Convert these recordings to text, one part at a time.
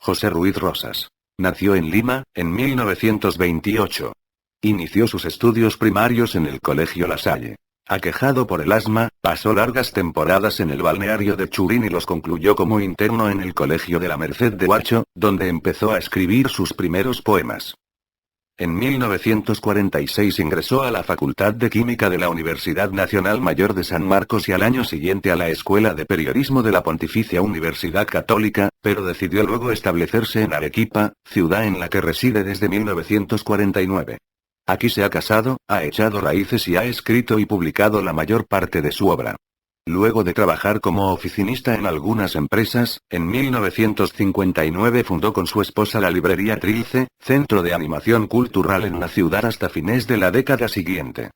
José Ruiz Rosas. Nació en Lima, en 1928. Inició sus estudios primarios en el Colegio La Salle. Aquejado por el asma, pasó largas temporadas en el balneario de Churín y los concluyó como interno en el Colegio de la Merced de Huacho, donde empezó a escribir sus primeros poemas. En 1946 ingresó a la Facultad de Química de la Universidad Nacional Mayor de San Marcos y al año siguiente a la Escuela de Periodismo de la Pontificia Universidad Católica, pero decidió luego establecerse en Arequipa, ciudad en la que reside desde 1949. Aquí se ha casado, ha echado raíces y ha escrito y publicado la mayor parte de su obra. Luego de trabajar como oficinista en algunas empresas, en 1959 fundó con su esposa la librería Trilce, centro de animación cultural en la ciudad hasta fines de la década siguiente.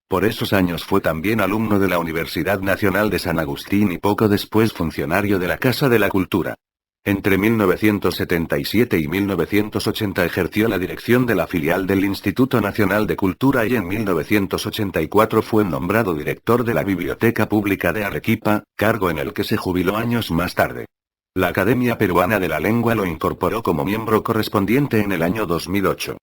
Por esos años fue también alumno de la Universidad Nacional de San Agustín y poco después funcionario de la Casa de la Cultura. Entre 1977 y 1980 ejerció la dirección de la filial del Instituto Nacional de Cultura y en 1984 fue nombrado director de la Biblioteca Pública de Arequipa, cargo en el que se jubiló años más tarde. La Academia Peruana de la Lengua lo incorporó como miembro correspondiente en el año 2008.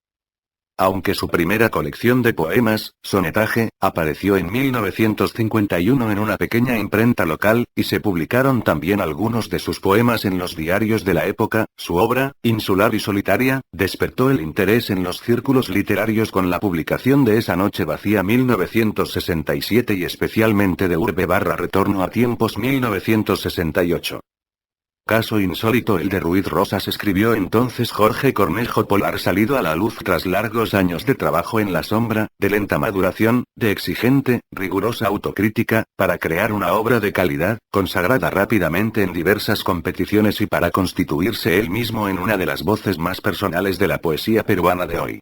Aunque su primera colección de poemas, Sonetaje, apareció en 1951 en una pequeña imprenta local, y se publicaron también algunos de sus poemas en los diarios de la época, su obra, Insular y Solitaria, despertó el interés en los círculos literarios con la publicación de Esa Noche Vacía 1967 y especialmente de Urbe/Retorno a Tiempos 1968. Caso insólito el de Ruiz Rosas, escribió entonces Jorge Cornejo Polar, salido a la luz tras largos años de trabajo en la sombra, de lenta maduración, de exigente, rigurosa autocrítica, para crear una obra de calidad, consagrada rápidamente en diversas competiciones y para constituirse él mismo en una de las voces más personales de la poesía peruana de hoy.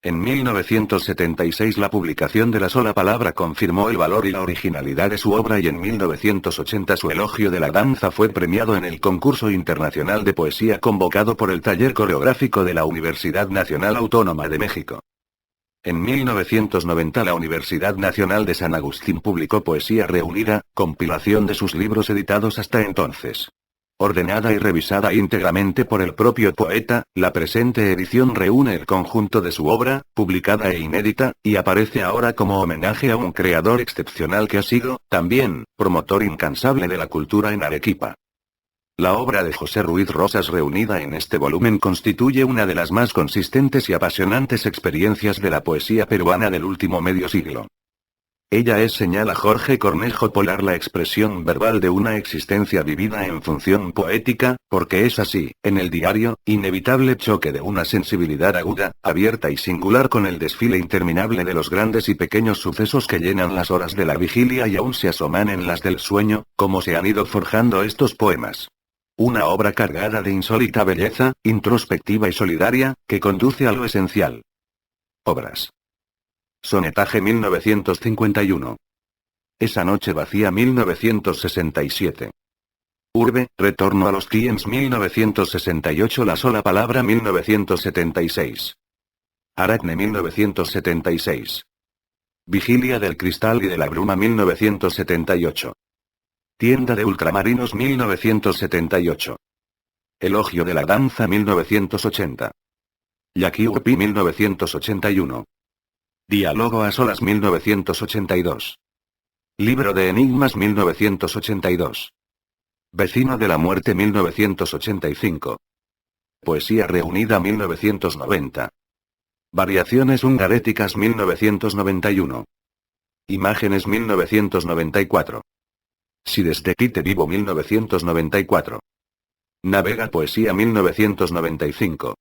En 1976 la publicación de la sola palabra confirmó el valor y la originalidad de su obra y en 1980 su Elogio de la Danza fue premiado en el concurso internacional de poesía convocado por el Taller Coreográfico de la Universidad Nacional Autónoma de México. En 1990 la Universidad Nacional de San Agustín publicó Poesía Reunida, compilación de sus libros editados hasta entonces. Ordenada y revisada íntegramente por el propio poeta, la presente edición reúne el conjunto de su obra, publicada e inédita, y aparece ahora como homenaje a un creador excepcional que ha sido, también, promotor incansable de la cultura en Arequipa. La obra de José Ruiz Rosas reunida en este volumen constituye una de las más consistentes y apasionantes experiencias de la poesía peruana del último medio siglo. Ella es, señala Jorge Cornejo Polar, la expresión verbal de una existencia vivida en función poética, porque es así, en el diario, inevitable choque de una sensibilidad aguda, abierta y singular con el desfile interminable de los grandes y pequeños sucesos que llenan las horas de la vigilia y aún se asoman en las del sueño, como se han ido forjando estos poemas. Una obra cargada de insólita belleza, introspectiva y solidaria, que conduce a lo esencial. Obras. Sonetaje 1951. Esa Noche Vacía 1967. Urbe, Retorno a los Tiempos 1968. La Sola Palabra 1976. Aracne 1976. Vigilia del Cristal y de la Bruma 1978. Tienda de Ultramarinos 1978. Elogio de la Danza 1980. Yaqui Urpi 1981. Diálogo a solas 1982. Libro de enigmas 1982. Vecino de la muerte 1985. Poesía reunida 1990. Variaciones hungaréticas 1991. Imágenes 1994. Si desde aquí te vivo 1994. Navega Poesía 1995.